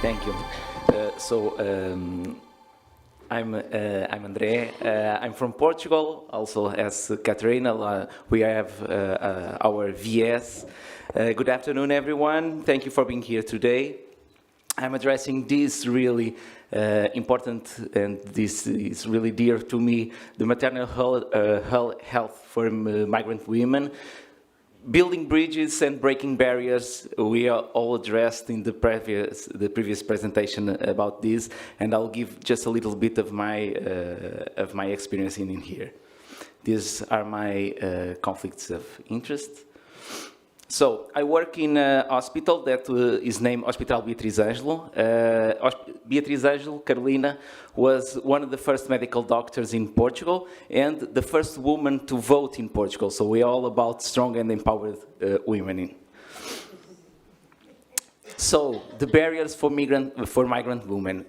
Thank you. I'm André. I'm from Portugal, also as Catarina. We have our VS. Good afternoon, everyone. Thank you for being here today. I'm addressing this really important, and this is really dear to me, the maternal health for migrant women. Building bridges and breaking barriers, we are all addressed in the previous presentation about this, and I'll give just a little bit of my experience in here. These are my conflicts of interest. So, I work in a hospital that is named Hospital Beatriz Angelo. Beatriz Angelo, Carolina, was one of the first medical doctors in Portugal and the first woman to vote in Portugal. So we're all about strong and empowered women. So, the barriers for migrant women.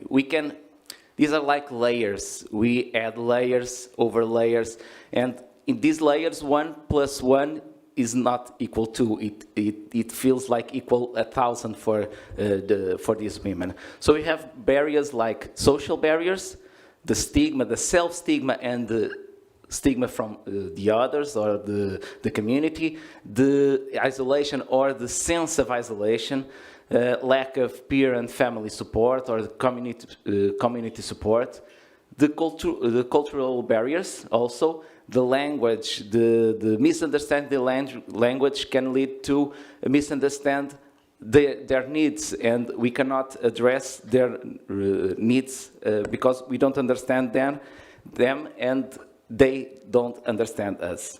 These are like layers. We add layers over layers, and in these layers, 1 + 1 is not equal to. It feels like equal 1,000 for these women. So we have barriers like social barriers, the stigma, the self-stigma, and the stigma from the others or the community, the isolation or the sense of isolation, lack of peer and family support or community support, the cultural barriers also. The language, the misunderstanding the language can lead to misunderstand their needs, and we cannot address their needs because we don't understand them, and they don't understand us.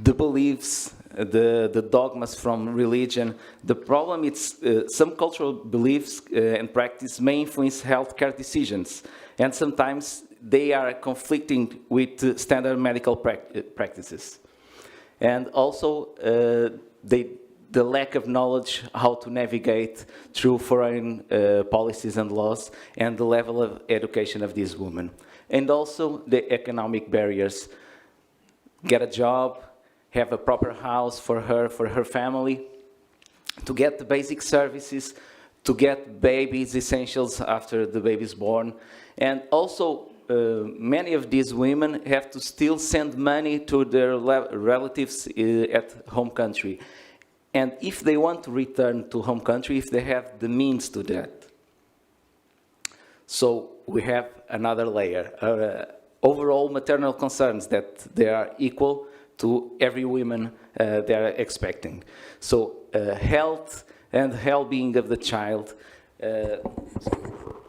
The beliefs, the dogmas from religion, the problem is some cultural beliefs and practice may influence healthcare decisions, and sometimes they are conflicting with standard medical practices. And also, the lack of knowledge how to navigate through foreign policies and laws, and the level of education of these women. And also, the economic barriers. Get a job, have a proper house for her family, to get the basic services, to get babies' essentials after the baby is born, and also many of these women have to still send money to their relatives at home country. And if they want to return to home country, if they have the means to that. So we have another layer. Overall maternal concerns that they are equal to every woman they are expecting. So health and well-being of the child,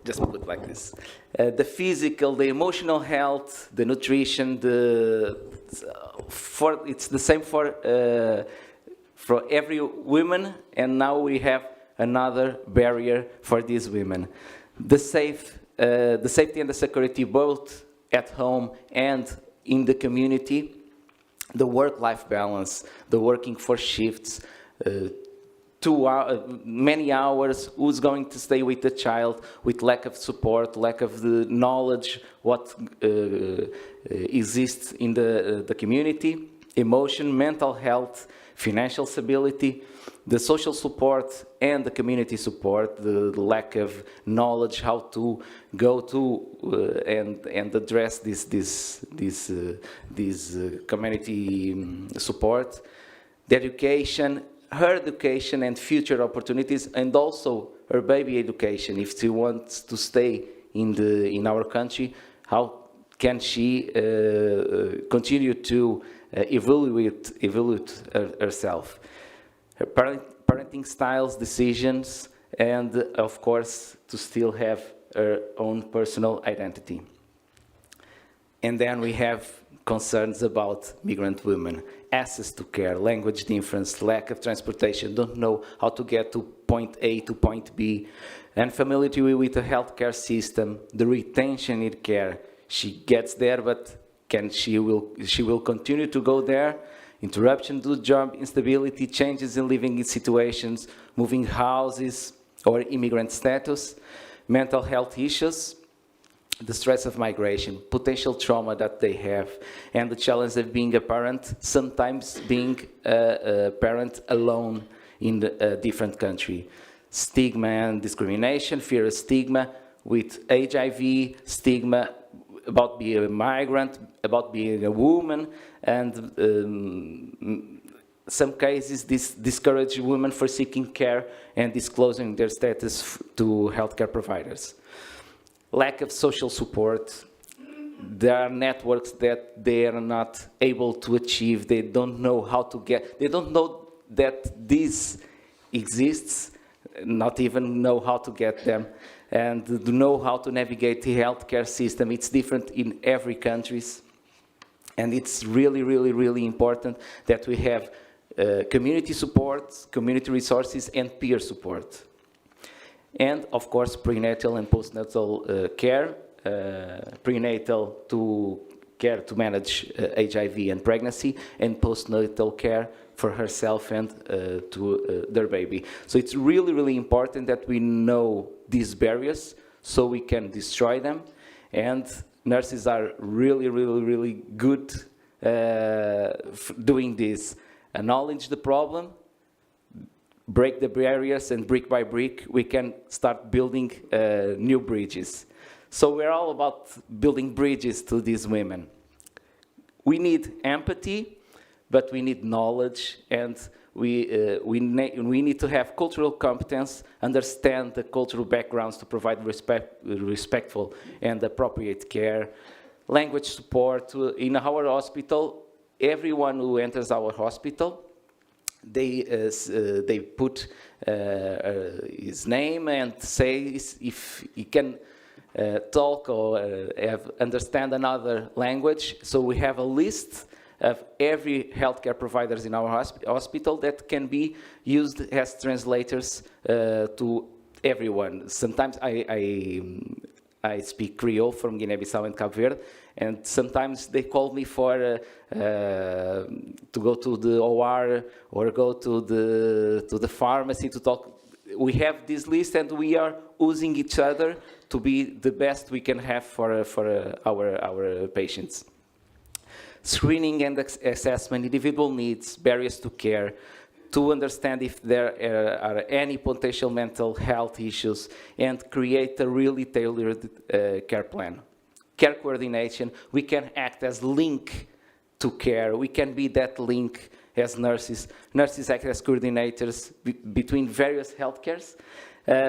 just put it like this. The physical, the emotional health, the nutrition, it's the same for every woman, and now we have another barrier for these women. The safety and the security, both at home and in the community, the work-life balance, the working for shifts, many hours, who's going to stay with the child, with lack of support, lack of the knowledge, what exists in the community, emotion, mental health, financial stability, the social support and the community support, the lack of knowledge how to go to and address this community support, the education, her education and future opportunities, and also her baby education. If she wants to stay in our country, how can she continue to evaluate herself? Her parenting styles, decisions, and of course to still have her own personal identity. And then we have concerns about migrant women, access to care, language difference, lack of transportation, don't know how to get to point A to point B, unfamiliarity with the healthcare system, the retention in care. She gets there, but she will continue to go there? Interruption to job instability, changes in living situations, moving houses, or immigrant status, mental health issues, the stress of migration, potential trauma that they have, and the challenge of being a parent, sometimes being a parent alone in a different country. stigma and discrimination, fear of stigma with HIV, stigma about being a migrant, about being a woman, and some cases this discourage women for seeking care and disclosing their status to healthcare providers. Lack of social support. There are networks that they are not able to achieve. They don't know how to get, they don't know that this exists, not even know how to get them, and to know how to navigate the healthcare system. It's different in every country, and it's really, really, really important that we have community support, community resources, and peer support. And of course, prenatal and postnatal care, prenatal care to manage HIV and pregnancy, and postnatal care for herself and to their baby. So it's really, really important that we know these barriers so we can destroy them. And nurses are really, really, really good doing this. Acknowledge the problem, break the barriers, and brick by brick, we can start building new bridges. So we're all about building bridges to these women. We need empathy, but we need knowledge, and we need to have cultural competence, understand the cultural backgrounds to provide respectful and appropriate care. Language support. In our hospital, everyone who enters our hospital, they put his name and says if he can talk or understand another language. So we have a list of every healthcare providers in our hospital that can be used as translators to everyone. Sometimes I speak Creole from Guinea-Bissau and Cape Verde, and sometimes they call me for to go to the OR or go to the pharmacy to talk. We have this list, and we are using each other to be the best we can have for our patients. Screening and assessment, individual needs, barriers to care, to understand if there are any potential mental health issues, and create a really tailored care plan. Care coordination, we can act as link to care. We can be that link as nurses. Nurses act as coordinators between various healthcare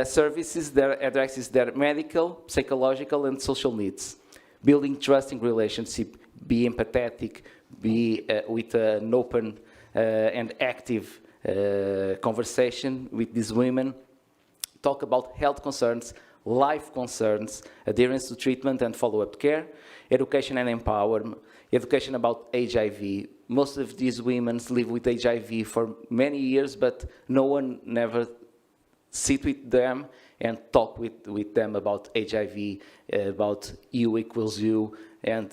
services that addresses their medical, psychological, and social needs. Building trusting relationship, be empathetic, be with an open and active conversation with these women. Talk about health concerns, life concerns, adherence to treatment and follow-up care, education and empowerment, education about HIV. Most of these women live with HIV for many years, but no one never sit with them and talk with them about HIV, about U equals U, and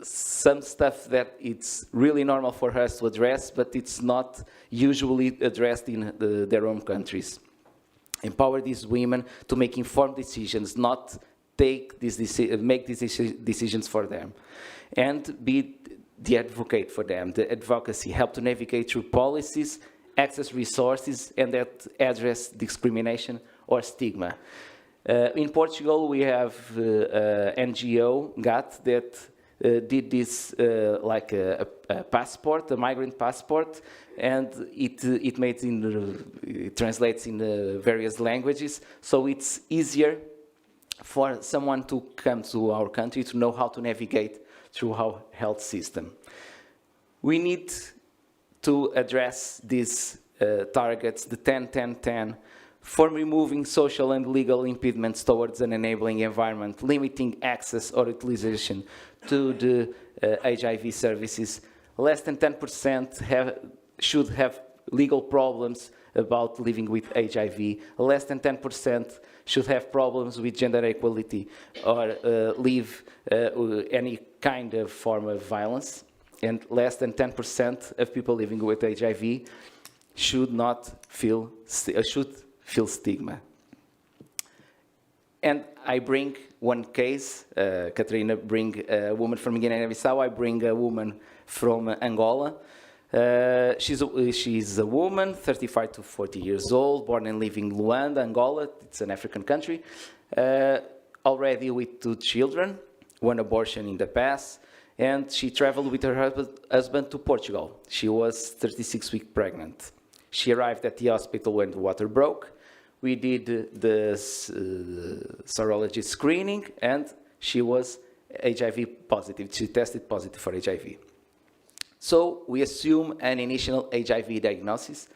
some stuff that it's really normal for us to address, but it's not usually addressed in their own countries. Empower these women to make informed decisions, not make these decisions for them. And be the advocate for them, the advocacy, help to navigate through policies, access resources, and that address discrimination or stigma. In Portugal, we have NGO, GAT, that did this like a passport, a migrant passport, and it translates in various languages, so it's easier for someone to come to our country to know how to navigate through our health system. We need to address these targets, the 10-10-10, for removing social and legal impediments towards an enabling environment, limiting access or utilization to the HIV services. Less than 10% should have legal problems about living with HIV. Less than 10% should have problems with gender equality or live any kind of form of violence. And less than 10% of people living with HIV should feel stigma. And I bring one case. Katrina bring a woman from Guinea-Bissau. I bring a woman from Angola. She's a woman, 35 to 40 years old, born and living in Luanda, Angola. It's an African country. Already with 2 children, 1 abortion in the past, and she traveled with her husband to Portugal. She was 36 weeks pregnant. She arrived at the hospital when the water broke. We did the serology screening, and she was HIV positive. She tested positive for HIV. So we assume an initial HIV diagnosis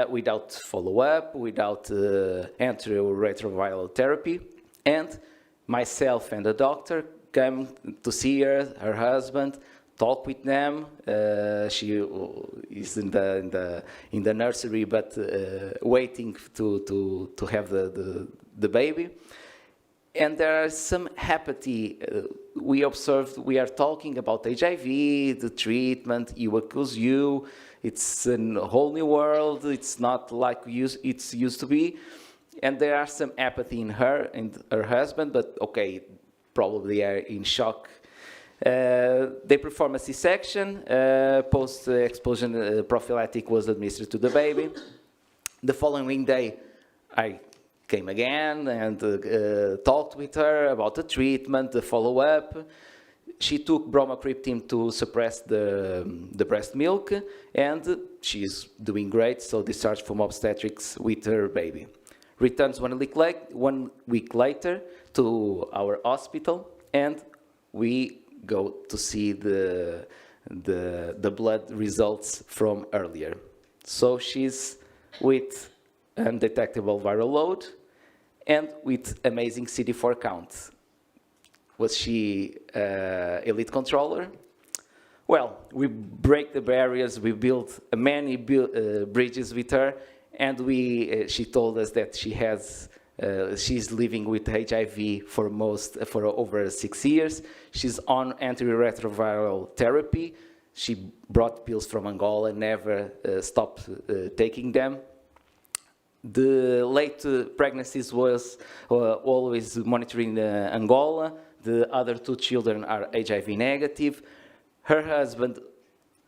without follow-up, without antiretroviral therapy, and myself and the doctor came to see her husband, talk with them. She is in the nursery, but waiting to have the baby. And there is some apathy. We observed, we are talking about HIV, the treatment, you accuse you, it's a whole new world, it's not like it's used to be. And there are some apathy in her and her husband, but okay, probably are in shock. They perform a C-section, post-expulsion prophylactic was administered to the baby. The following day, I came again and talked with her about the treatment, the follow-up. She took bromocriptine to suppress the breast milk, and she's doing great, so discharged from obstetrics with her baby. Returns 1 week later to our hospital, and we go to see the blood results from earlier. So she's with undetectable viral load and with amazing CD4 count. Was she elite controller? Well, we break the barriers, we built many bridges with her, and she told us that she's living with HIV for over 6 years. She's on antiretroviral therapy. She brought pills from Angola, never stopped taking them. The late pregnancies was always monitoring Angola. The other 2 children are HIV negative. Her husband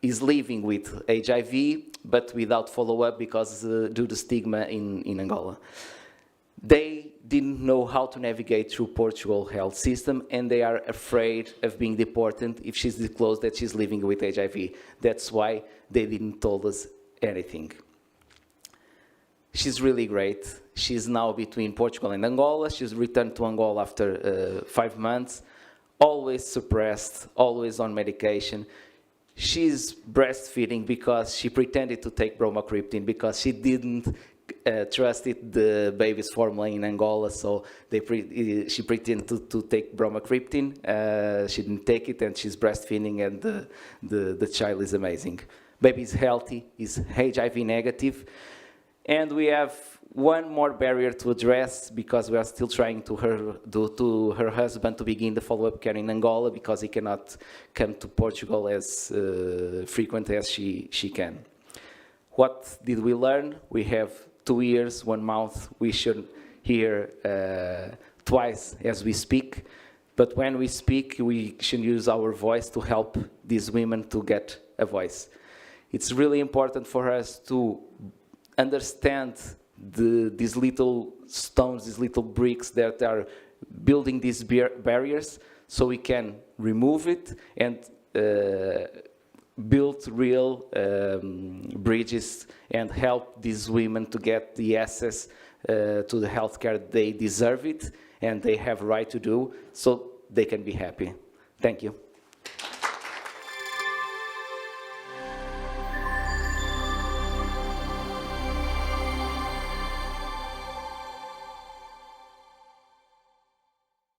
is living with HIV, but without follow-up because due to stigma in Angola. They didn't know how to navigate through Portugal health system, and they are afraid of being deported if she's disclosed that she's living with HIV. That's why they didn't tell us anything. She's really great. She's now between Portugal and Angola. She's returned to Angola after 5 months, always suppressed, always on medication. She's breastfeeding because she pretended to take bromocriptine because she didn't trusted the baby's formula in Angola, so she pretended to take bromocriptine. She didn't take it, and she's breastfeeding, and the child is amazing. Baby is healthy, is HIV negative, and we have one more barrier to address because we are still trying to her husband to begin the follow-up care in Angola because he cannot come to Portugal as frequent as she can. What did we learn? We have 2 ears, 1 mouth. We should hear twice as we speak. But when we speak, we should use our voice to help these women to get a voice. It's really important for us to understand these little stones, these little bricks that are building these barriers so we can remove it and build real bridges and help these women to get the access to the healthcare they deserve it and they have a right to do, so they can be happy. Thank you.